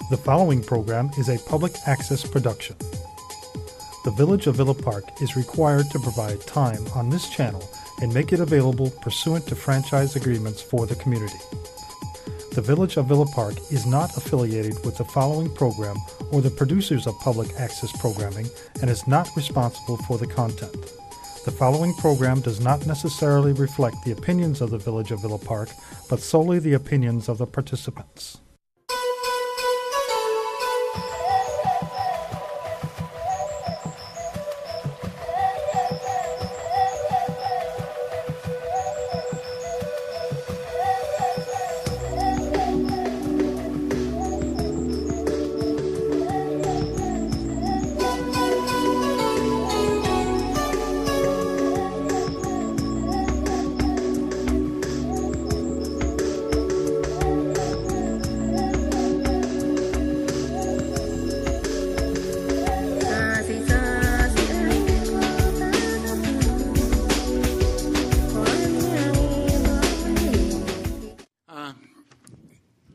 The following program is a public access production. The Village of Villa Park is required to provide time on this channel and make it available pursuant to franchise agreements for the community. The Village of Villa Park is not affiliated with the following program or the producers of public access programming and is not responsible for the content. The following program does not necessarily reflect the opinions of the Village of Villa Park, but solely the opinions of the participants.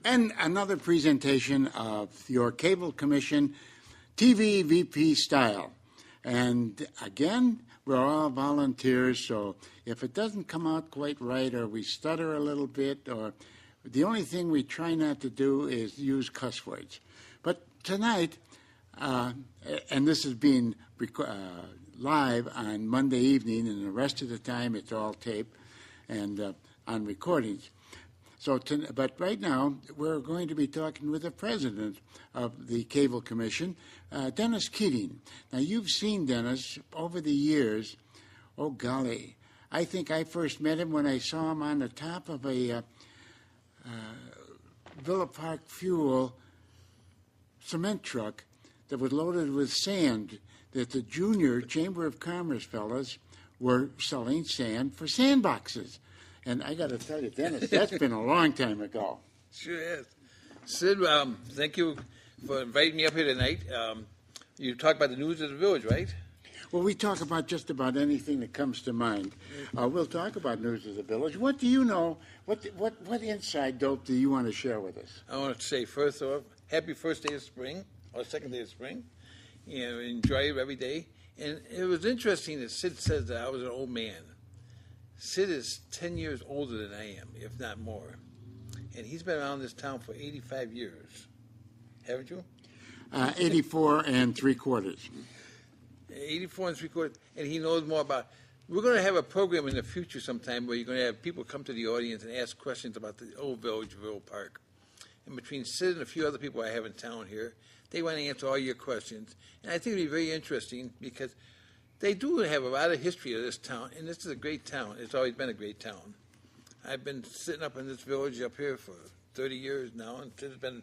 And another presentation of your Cable Commission TV VP style. And again, we're all volunteers, so if it doesn't come out quite right or we stutter a little bit, or the only thing we try not to do is use cuss words. But tonight, and this is being live on Monday evening, and the rest of the time it's all tape and on recordings. But right now, we're going to be talking with the president of the Cable Commission, Dennis Keating. Now, you've seen Dennis over the years. Oh, golly. I think I first met him when I saw him on the top of a Villa Park Fuel cement truck that was loaded with sand that the Junior Chamber of Commerce fellas were selling sand for sandboxes. And I got to tell you, Dennis, that's been a long time ago. Sure is. Sid, thank you for inviting me up here tonight. You talk about the news of the village, right? Well, we talk about just about anything that comes to mind. We'll talk about news of the village. What do you know? What inside dope do you want to share with us? I want to say, first off, happy first day of spring, or second day of spring. You know, enjoy it every day. And it was interesting that Sid says that I was an old man. Sid is 10 years older than I am, if not more. And he's been around this town for 85 years. Haven't you? 84 and 3/4. 84 and 3/4. And he knows more about. We're going to have a program in the future sometime where you're going to have people come to the audience and ask questions about the old village of Villa Park. And between Sid and a few other people I have in town here, they want to answer all your questions. And I think it'll be very interesting because they do have a lot of history of this town, and this is a great town. It's always been a great town. I've been sitting up in this village up here for 30 years now, and Sid's been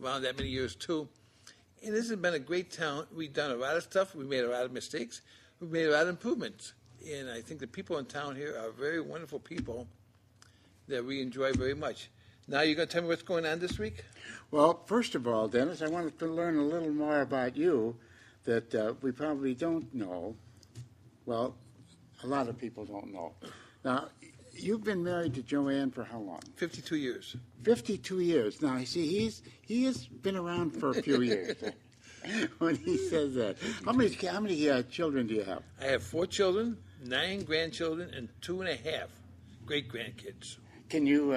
around that many years too. And this has been a great town. We've done a lot of stuff. We've made a lot of mistakes. We've made a lot of improvements. And I think the people in town here are very wonderful people that we enjoy very much. Now you're going to tell me what's going on this week? Well, first of all, Dennis, I wanted to learn a little more about you that we probably don't know. Well, a lot of people don't know. Now, you've been married to Joanne for how long? 52 years. 52 years. Now, see, he has been around for a few years when he says that. How many children do you have? I have 4 children, 9 grandchildren, and 2.5 great-grandkids. Can you,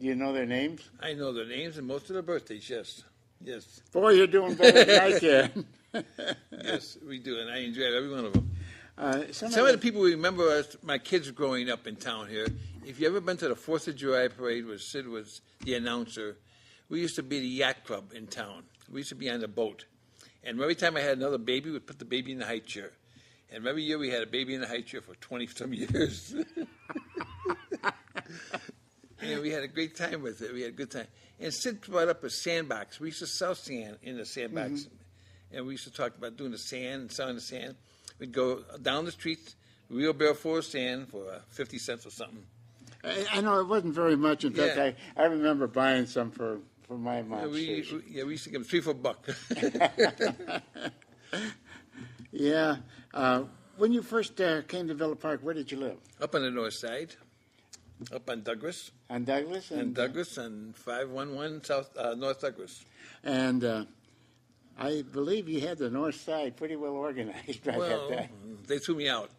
do you know their names? I know their names and most of their birthdays, yes. Yes. Boy, you're doing better than I can. Yes, we do, and I enjoy every one of them. Some of the the people remember us, my kids growing up in town here. If you ever been to the 4th of July parade where Sid was the announcer, we used to be the yacht club in town. We used to be on the boat. And every time I had another baby, we'd put the baby in the high chair. And every year we had a baby in the high chair for 20-some years. And we had a great time with it. We had a good time. And Sid brought up a sandbox. We used to sell sand in the sandbox. Mm-hmm. And we used to talk about doing the sand and selling the sand. We'd go down the street, wheelbarrow full of sand for 50 cents or something. I know it wasn't very much. In fact, Yeah. I remember buying some for my mom. We used to give them 3 for a buck. Yeah. When you first came to Villa Park, where did you live? Up on the north side. Up on Douglas. On Douglas? And Douglas and 511 North Douglas. And I believe you had the north side pretty well organized right at that. They threw me out.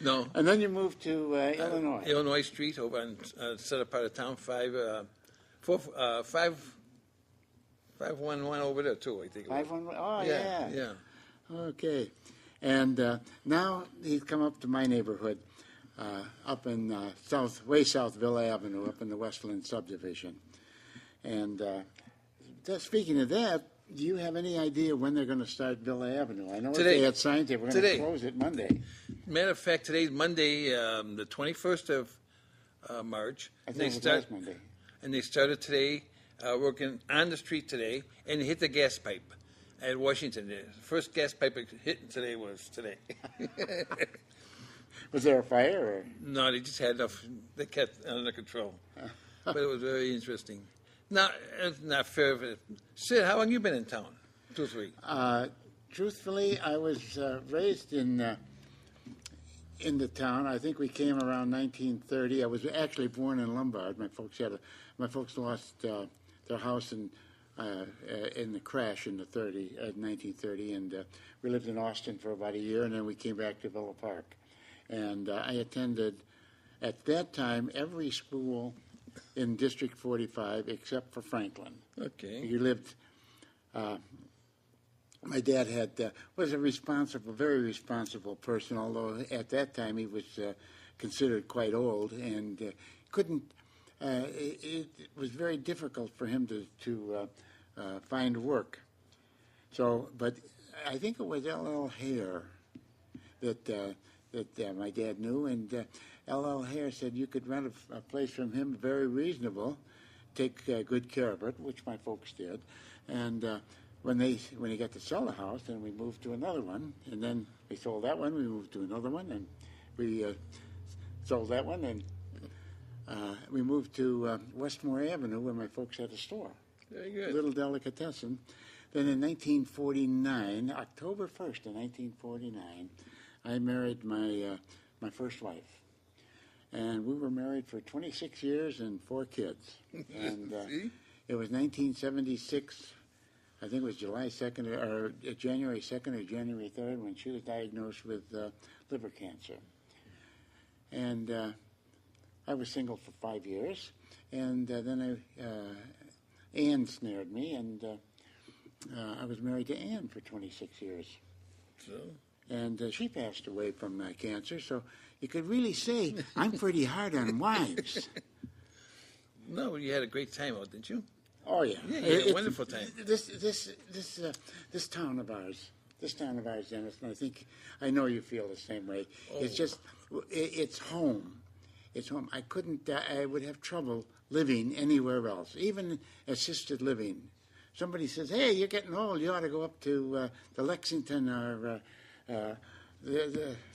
No. And then you moved to Illinois. Illinois Street over on set part of town, 511 over there too, I think. 511? Oh, Yeah. Okay. And now he's come up to my neighborhood, up in way south Villa Avenue, up in the Westland subdivision. And speaking of that, do you have any idea when they're going to start Villa Avenue? I know if they had signed they were going to close it Monday. Matter of fact, today's Monday, the 21st of March. I think it was last Monday. And they started today, working on the street today, and hit the gas pipe at Washington. The first gas pipe hit today was today. Was there a fire? Or? No, they just had enough. They kept it under control. But it was very interesting. Now, it's not fair. Sid, how long you been in town? 2 or 3? Truthfully, I was raised in the town. I think we came around 1930. I was actually born in Lombard. My folks lost their house in the crash in 1930, and we lived in Austin for about a year, and then we came back to Villa Park. And I attended, at that time, every school in District 45 except for Franklin. Okay. You lived. My dad was a very responsible person, although at that time he was considered quite old and couldn't. It was very difficult for him to find work. So, but I think it was L.L. Hare that my dad knew, and L.L. Hare said you could rent a place from him, very reasonable, take good care of it, which my folks did, and when he got to sell the house, then we moved to another one, and then we sold that one, we moved to another one, and we sold that one, and we moved to Westmore Avenue, where my folks had a store. Very good. Little delicatessen. Then in 1949, October 1st of 1949, I married my first wife. And we were married for 26 years and 4 kids. And it was 1976, I think it was July 2nd, or January 2nd or January 3rd, when she was diagnosed with liver cancer. And I was single for 5 years. And then Ann snared me, and I was married to Ann for 26 years. So? And she passed away from cancer, so you could really say I'm pretty hard on wives. No, you had a great time out, didn't you? Oh yeah, Yeah, you had a wonderful time. This town of ours, Dennis, and I know you feel the same way. Oh. It's just, it's home. It's home. I would have trouble living anywhere else, even assisted living. Somebody says, "Hey, you're getting old. You ought to go up to Lexington or."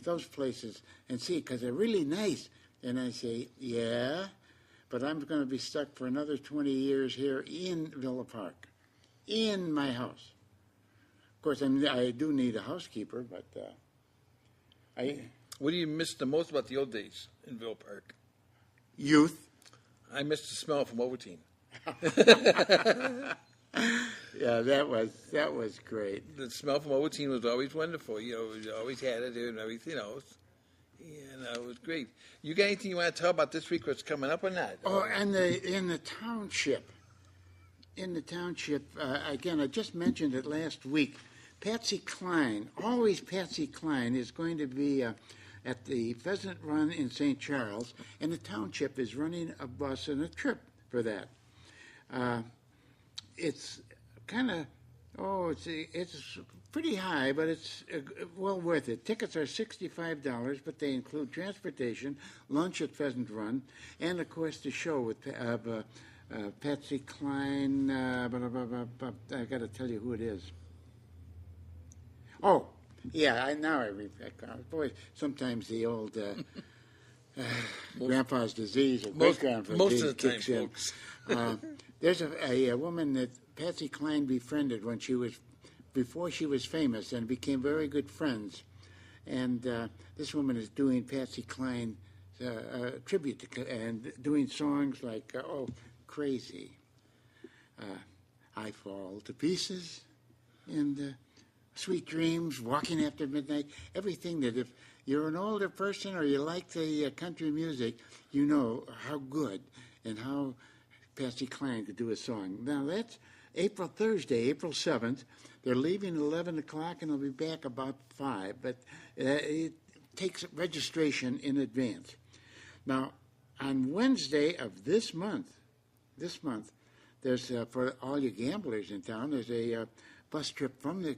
Those places and see, because they're really nice. And I say, yeah, but I'm going to be stuck for another 20 years here in Villa Park, in my house. Of course, I do need a housekeeper, but What do you miss the most about the old days in Villa Park? Youth. I miss the smell from Ovaltine. Yeah, that was great. The smell from Ovaltine was always wonderful. You always had it there and everything else. It was great. You got anything you want to tell about this week? What's coming up or not? Oh, and in the township, again, I just mentioned it last week. Patsy Cline, always Patsy Cline, is going to be at the Pheasant Run in St. Charles, and the township is running a bus and a trip for that. It's kind of, it's pretty high, but it's well worth it. Tickets are $65, but they include transportation, lunch at Pheasant Run, and, of course, the show with Patsy Cline. I got to tell you who it is. Oh, yeah, I recall. Boy, sometimes the old grandpa's disease or great-grandpa's disease of the time, kicks in. folks. There's a woman that Patsy Cline befriended before she was famous, and became very good friends. And this woman is doing Patsy Cline tribute to, and doing songs like Crazy, I Fall to Pieces, and Sweet Dreams, Walking After Midnight, everything that if you're an older person or you like the country music, you know how good and how Patsy Cline could do a song. Now that's Thursday, April 7th. They're leaving at 11 o'clock and they'll be back about 5, but it takes registration in advance. Now, on Wednesday of this month, there's, for all you gamblers in town, there's a bus trip from the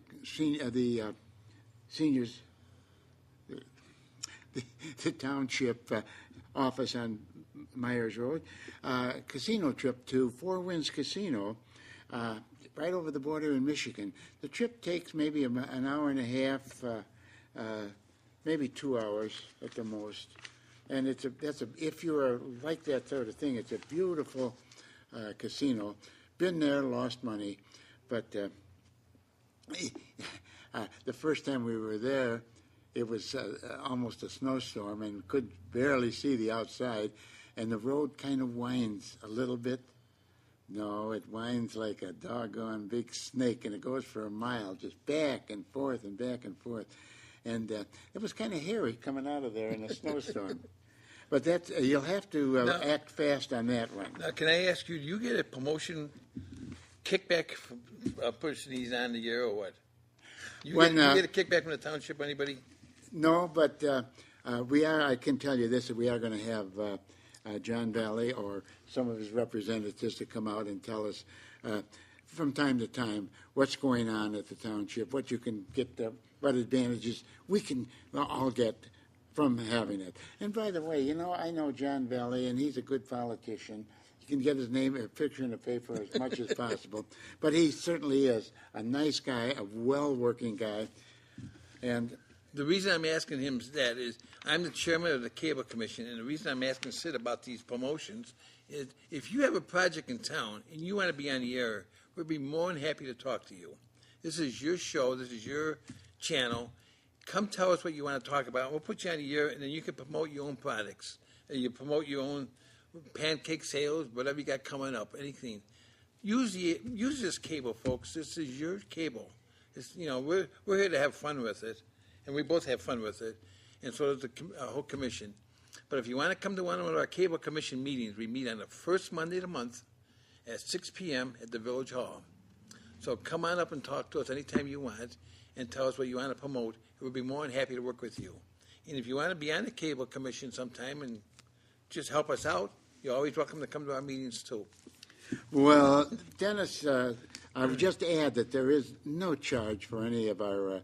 seniors, the township office on Myers Road, casino trip to Four Winds Casino, right over the border in Michigan. The trip takes maybe an hour and a half, maybe 2 hours at the most. And if you like that sort of thing, it's a beautiful casino. Been there, lost money, but the first time we were there, it was almost a snowstorm and could barely see the outside, and the road kind of winds a little bit. No, it winds like a doggone big snake, and it goes for a mile, just back and forth and back and forth. And it was kind of hairy coming out of there in a snowstorm. But that's you'll have to Now- act fast on that one. Now, can I ask you, do you get a promotion kickback from a person he's on the year or what? You get a kickback from the township, anybody? No, but I can tell you this, that we are going to have John Valley or some of his representatives to come out and tell us from time to time what's going on at the township, what you can get, what advantages we can all get from having it. And by the way, I know John Valley, and he's a good politician. You can get his name, a picture in the paper as much as possible. But he certainly is a nice guy, a well-working guy. And The reason I'm asking him that is I'm the chairman of the Cable Commission, and the reason I'm asking Sid about these promotions is if you have a project in town and you want to be on the air, we'd be more than happy to talk to you. This is your show. This is your channel. Come tell us what you want to talk about. We'll put you on the air, and then you can promote your own products. You promote your own pancake sales, whatever you got coming up, anything. Use this cable, folks. This is your cable. We're here to have fun with it, and we both have fun with it, and so does the whole commission. But if you want to come to one of our cable commission meetings, we meet on the first Monday of the month at 6 p.m. at the Village Hall. So come on up and talk to us anytime you want and tell us what you want to promote. We'll be more than happy to work with you. And if you want to be on the cable commission sometime and just help us out, you're always welcome to come to our meetings too. well, Dennis, I would just add that there is no charge for any of our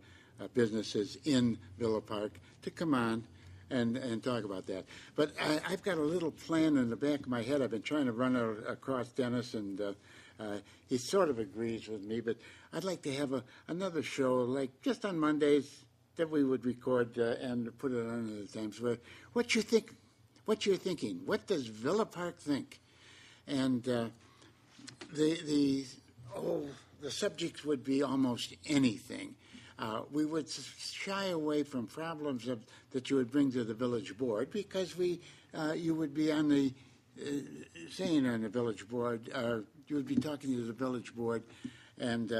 businesses in Villa Park to come on and talk about that. But I've got a little plan in the back of my head. I've been trying to run across Dennis, and he sort of agrees with me. But I'd like to have another show, like just on Mondays, that we would record and put it on at the times. Where what you think, what you're thinking, what does Villa Park think, and the subjects would be almost anything. We would shy away from problems that you would bring to the village board because you would be on the saying on the village board, you would be talking to the village board, and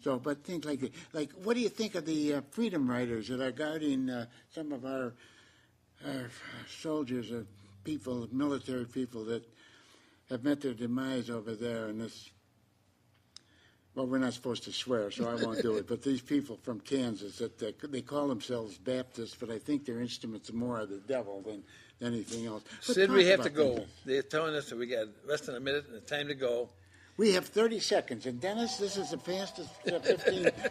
but things like that. Like, what do you think of the freedom riders that are guarding some of our soldiers or people, military people that have met their demise over there in this? Well, we're not supposed to swear, so I won't do it. But these people from Kansas, they call themselves Baptists, but I think their instruments are more of the devil than anything else. But Sid, we have to about go. things. They're telling us that we got less than a minute and time to go. We have 30 seconds. And Dennis, this is the fastest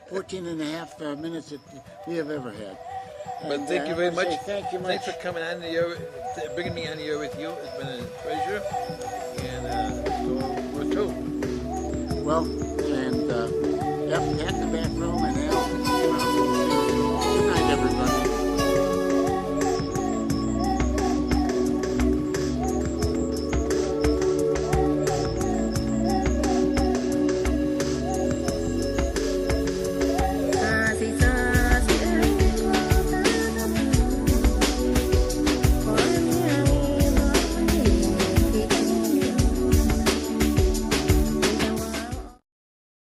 14 and a half minutes that we have ever had. But And, thank you I very wanna much. say Thank you much. Thanks for coming on the air, bringing me on the air with you. It's been a pleasure. And so we're through. Well, and pat in the back room and